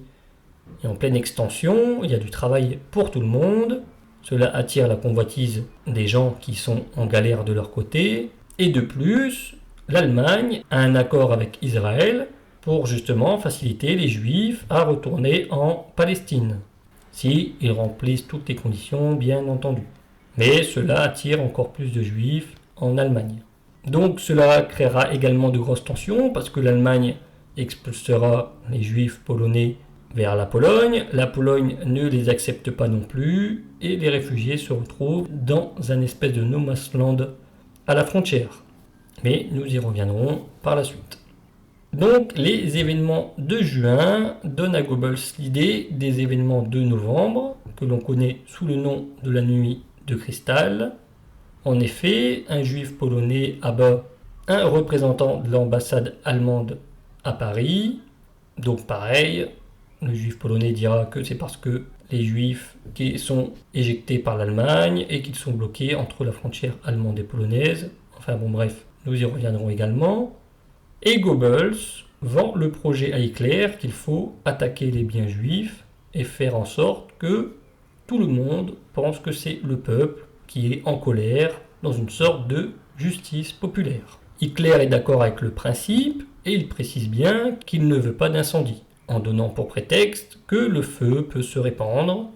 est en pleine extension, il y a du travail pour tout le monde, cela attire la convoitise des gens qui sont en galère de leur côté, et de plus, l'Allemagne a un accord avec Israël pour justement faciliter les Juifs à retourner en Palestine, si ils remplissent toutes les conditions, bien entendu. Mais cela attire encore plus de Juifs en Allemagne. Donc cela créera également de grosses tensions parce que l'Allemagne expulsera les Juifs polonais vers la Pologne ne les accepte pas non plus et les réfugiés se retrouvent dans un espèce de no man's land à la frontière. Mais nous y reviendrons par la suite. Donc les événements de juin donnent à Goebbels l'idée des événements de novembre que l'on connaît sous le nom de la nuit de cristal. En effet, un juif polonais abat un représentant de l'ambassade allemande à Paris. Donc pareil, le juif polonais dira que c'est parce que les juifs qui sont éjectés par l'Allemagne et qu'ils sont bloqués entre la frontière allemande et polonaise. Enfin bon bref, nous y reviendrons également. Et Goebbels vend le projet à Hitler qu'il faut attaquer les biens juifs et faire en sorte que tout le monde pense que c'est le peuple qui est en colère dans une sorte de justice populaire. Hitler est d'accord avec le principe et il précise bien qu'il ne veut pas d'incendie, en donnant pour prétexte que le feu peut se répandre.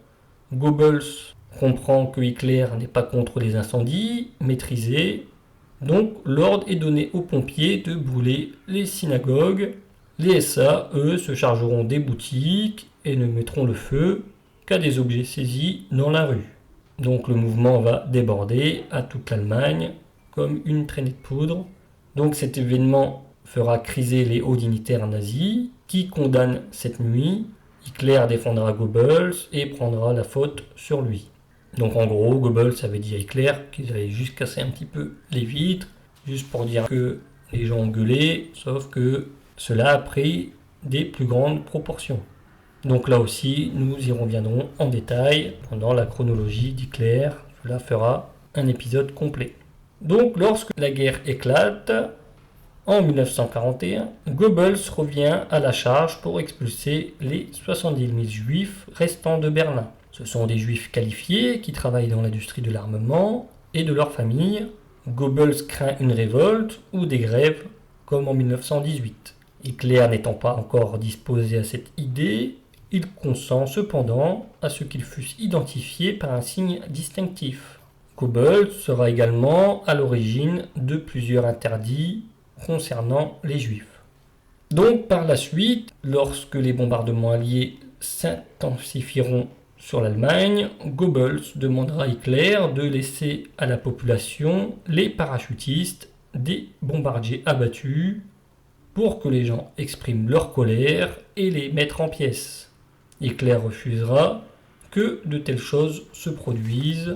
Goebbels comprend que Hitler n'est pas contre les incendies maîtrisés, donc l'ordre est donné aux pompiers de brûler les synagogues. Les SA, eux, se chargeront des boutiques et ne mettront le feu qu'à des objets saisis dans la rue. Donc le mouvement va déborder à toute l'Allemagne comme une traînée de poudre. Donc cet événement fera criser les hauts dignitaires nazis qui condamnent cette nuit. Hitler défendra Goebbels et prendra la faute sur lui. Donc en gros, Goebbels avait dit à Hitler qu'ils allaient juste casser un petit peu les vitres, juste pour dire que les gens ont gueulé, sauf que cela a pris des plus grandes proportions. Donc là aussi, nous y reviendrons en détail pendant la chronologie d'Hitler. Cela fera un épisode complet. Donc lorsque la guerre éclate, en 1941, Goebbels revient à la charge pour expulser les 70 000 juifs restants de Berlin. Ce sont des juifs qualifiés qui travaillent dans l'industrie de l'armement et de leurs familles. Goebbels craint une révolte ou des grèves comme en 1918. Hitler n'étant pas encore disposé à cette idée, il consent cependant à ce qu'ils fussent identifiés par un signe distinctif. Goebbels sera également à l'origine de plusieurs interdits concernant les juifs. Donc par la suite, lorsque les bombardements alliés s'intensifieront sur l'Allemagne, Goebbels demandera à Hitler de laisser à la population les parachutistes des bombardiers abattus pour que les gens expriment leur colère et les mettre en pièces. Hitler refusera que de telles choses se produisent.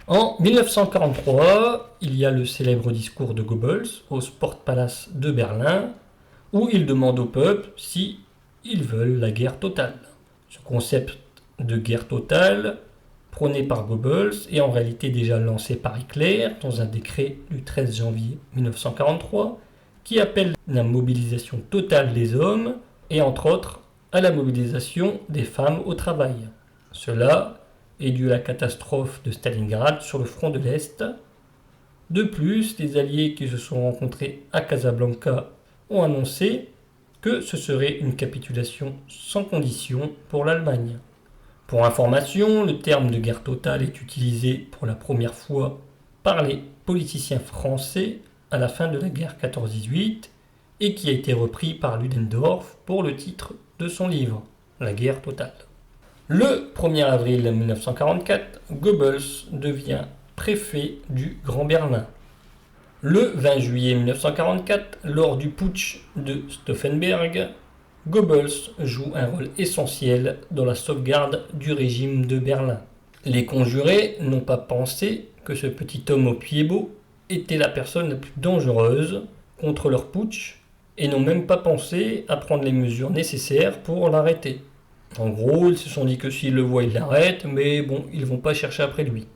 En 1943, il y a le célèbre discours de Goebbels au Sportpalast de Berlin où il demande au peuple si ils veulent la guerre totale. Ce concept de guerre totale, prôné par Goebbels, est en réalité déjà lancé par Hitler dans un décret du 13 janvier 1943 qui appelle la mobilisation totale des hommes et entre autres à la mobilisation des femmes au travail. Cela est dû à la catastrophe de Stalingrad sur le front de l'Est. De plus, les alliés qui se sont rencontrés à Casablanca ont annoncé que ce serait une capitulation sans condition pour l'Allemagne. Pour information, le terme de guerre totale est utilisé pour la première fois par les politiciens français à la fin de la guerre 14-18 et qui a été repris par Ludendorff pour le titre de son livre, La guerre totale. Le 1er avril 1944, Goebbels devient préfet du Grand Berlin. Le 20 juillet 1944, lors du putsch de Stauffenberg, Goebbels joue un rôle essentiel dans la sauvegarde du régime de Berlin. Les conjurés n'ont pas pensé que ce petit homme au pied beau était la personne la plus dangereuse contre leur putsch et n'ont même pas pensé à prendre les mesures nécessaires pour l'arrêter. En gros, ils se sont dit que s'ils le voient, ils l'arrêtent, mais bon, ils ne vont pas chercher après lui.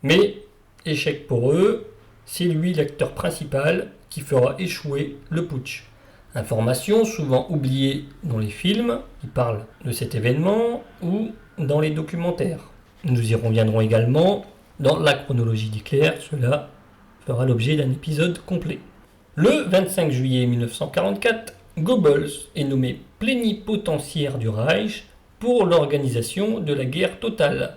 Mais, échec pour eux, c'est lui l'acteur principal qui fera échouer le putsch. Information souvent oubliée dans les films qui parlent de cet événement ou dans les documentaires. Nous y reviendrons également dans la chronologie d'Hitler, cela fera l'objet d'un épisode complet. Le 25 juillet 1944, Goebbels est nommé plénipotentiaire du Reich pour l'organisation de la guerre totale.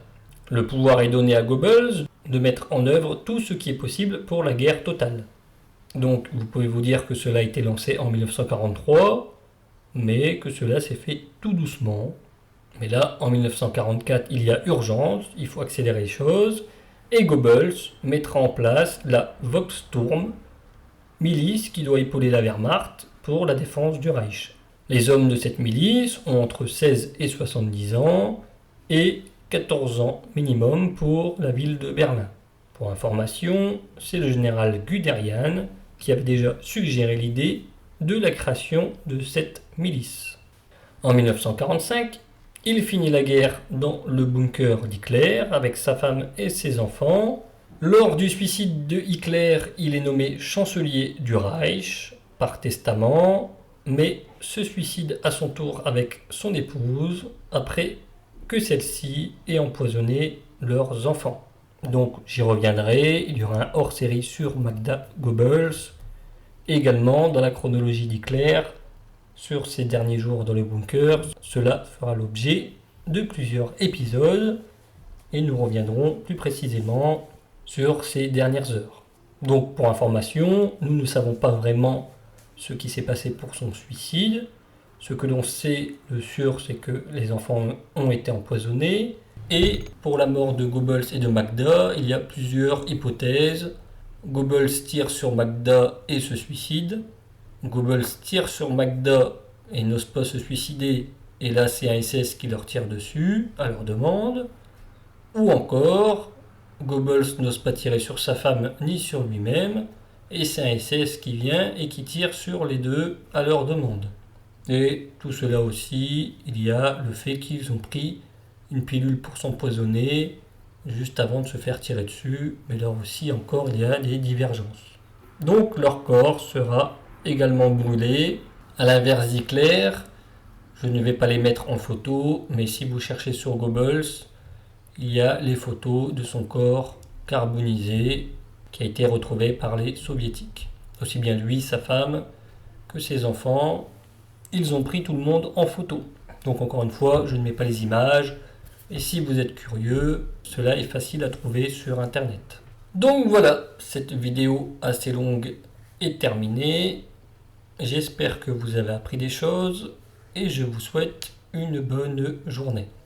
Le pouvoir est donné à Goebbels de mettre en œuvre tout ce qui est possible pour la guerre totale. Donc vous pouvez vous dire que cela a été lancé en 1943, mais que cela s'est fait tout doucement. Mais là, en 1944, il y a urgence, il faut accélérer les choses, et Goebbels mettra en place la Volkssturm, milice qui doit épauler la Wehrmacht pour la défense du Reich. Les hommes de cette milice ont entre 16 et 70 ans, et 14 ans minimum pour la ville de Berlin. Pour information, c'est le général Guderian qui avait déjà suggéré l'idée de la création de cette milice. En 1945, il finit la guerre dans le bunker d'Hitler avec sa femme et ses enfants. Lors du suicide de Hitler, il est nommé chancelier du Reich par testament, mais se suicide à son tour avec son épouse après que celle-ci ait empoisonné leurs enfants. Donc j'y reviendrai, il y aura un hors-série sur Magda Goebbels, également dans la chronologie d'Hitler, sur ses derniers jours dans le bunker. Cela fera l'objet de plusieurs épisodes et nous reviendrons plus précisément sur ces dernières heures. Donc pour information, nous ne savons pas vraiment ce qui s'est passé pour son suicide. Ce que l'on sait de sûr, c'est que les enfants ont été empoisonnés. Et pour la mort de Goebbels et de Magda, il y a plusieurs hypothèses. Goebbels tire sur Magda et se suicide. Goebbels tire sur Magda et n'ose pas se suicider. Et là, c'est un SS qui leur tire dessus, à leur demande. Ou encore, Goebbels n'ose pas tirer sur sa femme ni sur lui-même, et c'est un SS qui vient et qui tire sur les deux à leur demande. Et tout cela aussi, il y a le fait qu'ils ont pris une pilule pour s'empoisonner juste avant de se faire tirer dessus, mais là aussi encore il y a des divergences. Donc leur corps sera également brûlé. À l'inverse d'Hitler, je ne vais pas les mettre en photo, mais si vous cherchez sur Goebbels, il y a les photos de son corps carbonisé qui a été retrouvé par les soviétiques. Aussi bien lui, sa femme, que ses enfants, ils ont pris tout le monde en photo. Donc encore une fois, je ne mets pas les images, et si vous êtes curieux, cela est facile à trouver sur internet. Donc voilà, cette vidéo assez longue est terminée. J'espère que vous avez appris des choses, et je vous souhaite une bonne journée.